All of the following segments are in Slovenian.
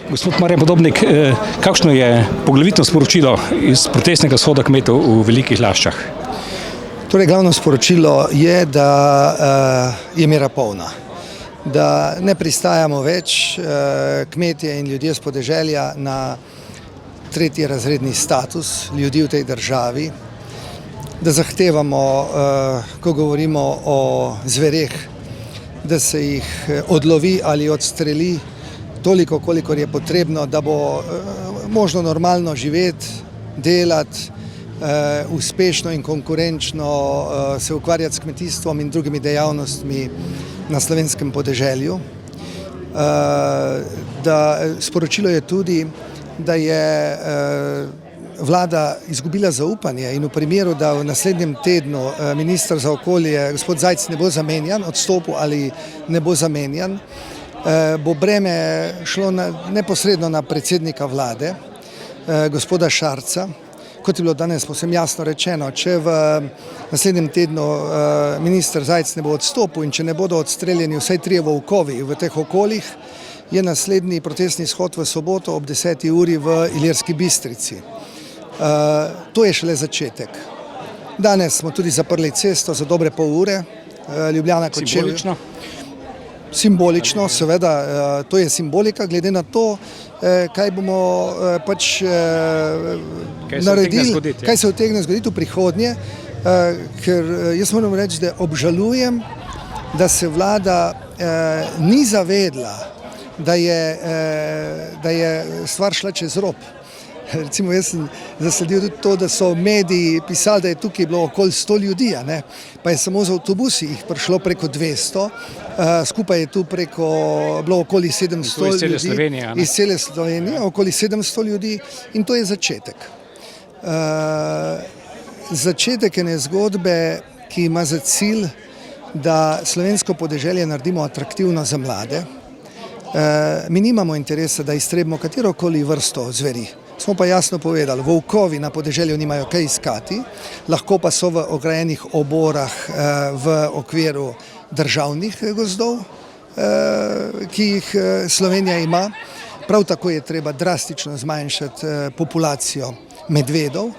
Gospod Marjan Podobnik, kakšno je poglavitno sporočilo iz protestnega shoda kmetov v Velikih Laščah? Torej, glavno sporočilo je, da je mera polna, da ne pristajamo več kmetje in ljudje s podeželja na tretjerazredni status ljudi v tej državi, da zahtevamo, ko govorimo o zvereh, da se jih odlovi ali odstreli toliko, kolikor je potrebno, da bo možno normalno živeti, delati, uspešno in konkurenčno se ukvarjati s kmetijstvom in drugimi dejavnostmi na slovenskem podeželju. Sporočilo je tudi, da je vlada izgubila zaupanje in v primeru, da v naslednjem tednu minister za okolje, gospod Zajc, ne bo zamenjan, odstopil ali ne bo zamenjan, bo breme šlo neposredno na predsednika vlade, gospoda Šarca. Kot je bilo danes povsem jasno rečeno, če v naslednjem tednu minister Zajc ne bo odstopil in če ne bodo odstreljeni vsaj 3 volkovi v teh okoljih, je naslednji protestni shod v soboto ob 10. uri v Ilirski Bistrici. To je šele začetek. Danes smo tudi zaprli cesto za dobre pol ure. Ljubljana-Kočevje. Simbolično? Simbolično, seveda, to je simbolika, glede na to, kaj bomo pač naredili, kaj se utegne zgoditi v prihodnje, ker jaz moram reči, da obžalujem, da se vlada ni zavedla, da je stvar šla čez rob. Recimo, jaz sem zasledil tudi to, da so mediji pisali, da je tukaj bilo okoli 100 ljudi, pa je samo z avtobusi jih prišlo preko 200, skupaj je tu bilo okoli 700 ljudi, iz cele Slovenije, okoli 700 ljudi, in to je začetek. Začetek ene zgodbe, ki ima za cilj, da slovensko podeželje naredimo atraktivno za mlade. Mi nimamo interesa, da iztrebimo katerokoli vrsto zveri. Smo pa jasno povedali, volkovi na podeželju nimajo kaj iskati, lahko pa so v ograjenih oborah v okviru državnih gozdov, ki jih Slovenija ima. Prav tako je treba drastično zmanjšati populacijo medvedov.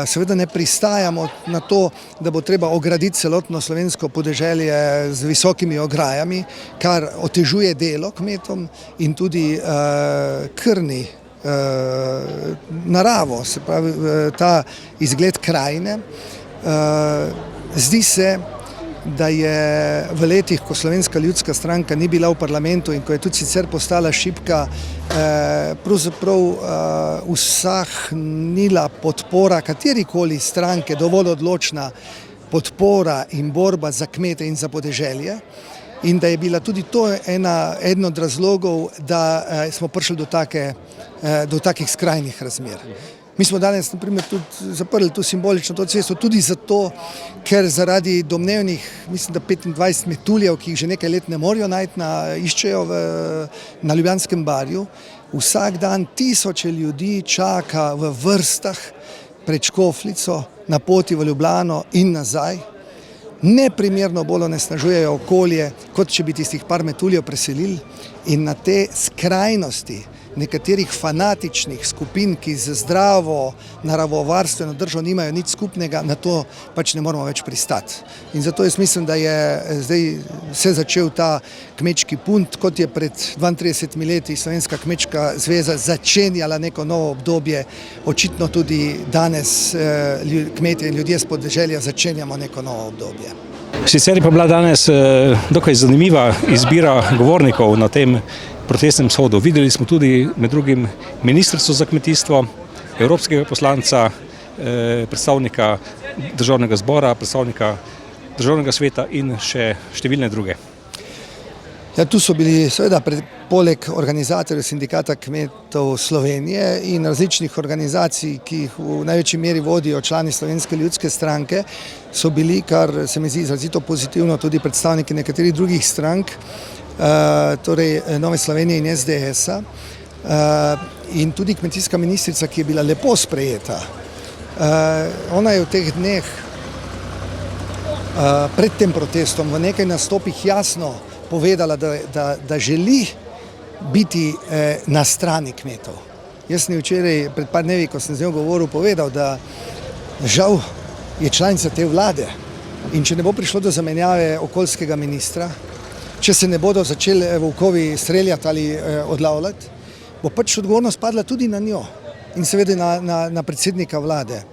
Seveda ne pristajamo na to, da bo treba ograditi celotno slovensko podeželje z visokimi ograjami, kar otežuje delo kmetom in tudi krni naravo, se pravi ta izgled krajine. Zdi se, da je v letih, ko Slovenska ljudska stranka ni bila v parlamentu in ko je tudi sicer postala šibka, pravzaprav usahnila podpora katerikoli stranke, dovolj odločna podpora in borba za kmete in za podeželje. In da je bila tudi to eden od razlogov, da smo prišli do takih skrajnih razmer. Mi smo danes na primer tudi zaprli tu simbolično to cesto tudi zato, ker zaradi domnevnih, mislim, da 25 metuljev, ki jih že nekaj let ne morejo najti, iščejo na Ljubljanskem barju, vsak dan tisoče ljudi čaka v vrstah pred Škofljico na poti v Ljubljano in nazaj. Neprimerno bolj onesnažujejo okolje, kot če bi tistih par metuljev preselili, in na te skrajnosti nekaterih fanatičnih skupin, ki z zdravo naravovarstveno držo nimajo nič skupnega, na to pač ne moramo več pristati. In zato jaz mislim, da je zdaj se začel ta kmečki punt, kot je pred 32 leti Slovenska kmečka zveza začenjala neko novo obdobje, očitno tudi danes kmetje in ljudje s podeželja začenjamo neko novo obdobje. Sicer je pa bila danes dokaj zanimiva izbira govornikov na tem protestnem shodu. Videli smo tudi med drugim ministrstvo za kmetijstvo, evropskega poslanca, predstavnika državnega zbora, predstavnika državnega sveta in še številne druge. Ja, tu so bili seveda poleg organizatorjev Sindikata kmetov Slovenije in različnih organizacij, ki jih v največji meri vodijo člani Slovenske ljudske stranke, so bili, kar se mi zdi izrazito pozitivno, tudi predstavniki nekaterih drugih strank, torej Nove Slovenije in SDS-a, in tudi kmetijska ministrica, ki je bila lepo sprejeta. Ona je v teh dneh pred tem protestom v nekaj nastopih jasno povedala, da želi biti na strani kmetov. Jaz sem včeraj, pred par dnevi, ko sem z njo govoril, povedal, da žal je članica te vlade in če ne bo prišlo do zamenjave okoljskega ministra, če se ne bodo začeli volkovi streljati ali odlavljati, bo pač odgovornost padla tudi na njo in seveda na predsednika vlade.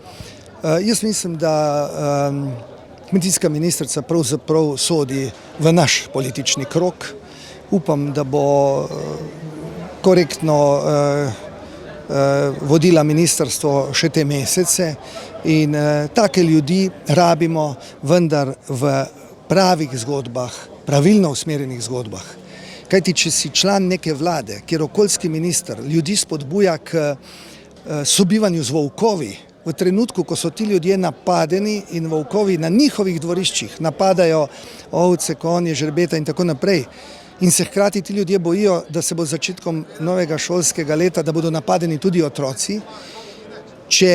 Jaz mislim, da kmetijska ministrica pravzaprav sodi v naš politični krog. Upam, da bo korektno vodila ministrstvo še te mesece in take ljudi rabimo, vendar v pravih zgodbah, pravilno usmerjenih zgodbah. Kajti, če si član neke vlade, kjer okoljski minister ljudi spodbuja k sobivanju z volkovi, v trenutku, ko so ti ljudje napadeni in volkovi na njihovih dvoriščih napadajo ovce, konje, žrebeta in tako naprej, in se hkrati ti ljudje bojijo, da se bo z začetkom novega šolskega leta, da bodo napadeni tudi otroci. Če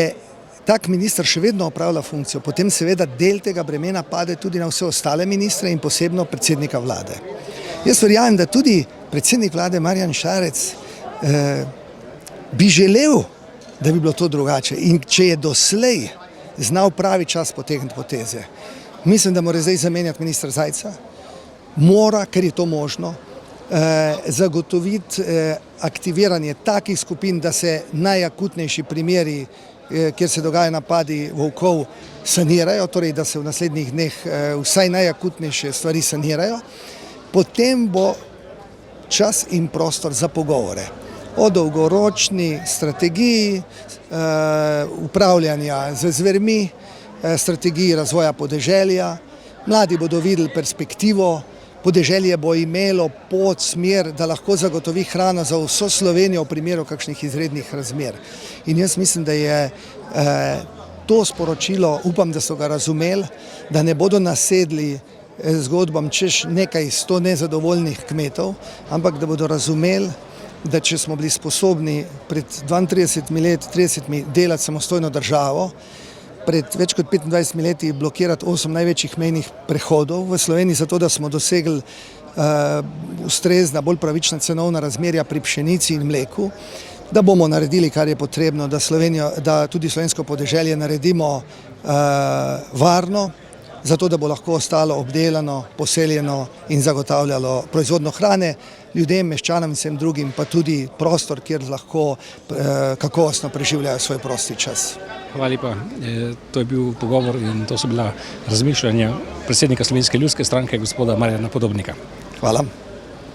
tak minister še vedno opravlja funkcijo, potem seveda del tega bremena pade tudi na vse ostale ministre in posebno predsednika vlade. Jaz verjamem, da tudi predsednik vlade Marjan Šarec bi želel, da bi bilo to drugače. In če je doslej znal pravi čas potegniti poteze, mislim, da mora zdaj zamenjati ministra Zajca, mora, ker je to možno, zagotoviti aktiviranje takih skupin, da se najakutnejši primeri, kjer se dogajajo napadi volkov, sanirajo, torej da se v naslednjih dneh vsaj najakutnejše stvari sanirajo. Potem bo čas in prostor za pogovore o dolgoročni strategiji upravljanja z zvermi, strategiji razvoja podeželja. Mladi bodo videli perspektivo, podeželje bo imelo pot, smer, da lahko zagotovi hrano za vso Slovenijo v primeru kakšnih izrednih razmer. In jaz mislim, da je to sporočilo, upam, da so ga razumeli, da ne bodo nasedli zgodbam češ nekaj 100 nezadovoljnih kmetov, ampak da bodo razumeli, da če smo bili sposobni pred 32 let, 30 delati samostojno državo, pred več kot 25 leti blokirati 8 največjih mejnih prehodov v Sloveniji, zato da smo dosegli ustrezna, bolj pravična cenovna razmerja pri pšenici in mleku, da bomo naredili, kar je potrebno, da tudi slovensko podeželje naredimo varno, zato da bo lahko ostalo obdelano, poseljeno in zagotavljalo proizvodno hrane ljudem, meščanom in vsem drugim, pa tudi prostor, kjer lahko kakovostno preživljajo svoj prosti čas. Hvala lepa. To je bil pogovor in to so bila razmišljanja predsednika Slovenske ljudske stranke, gospoda Marjana Podobnika. Hvala.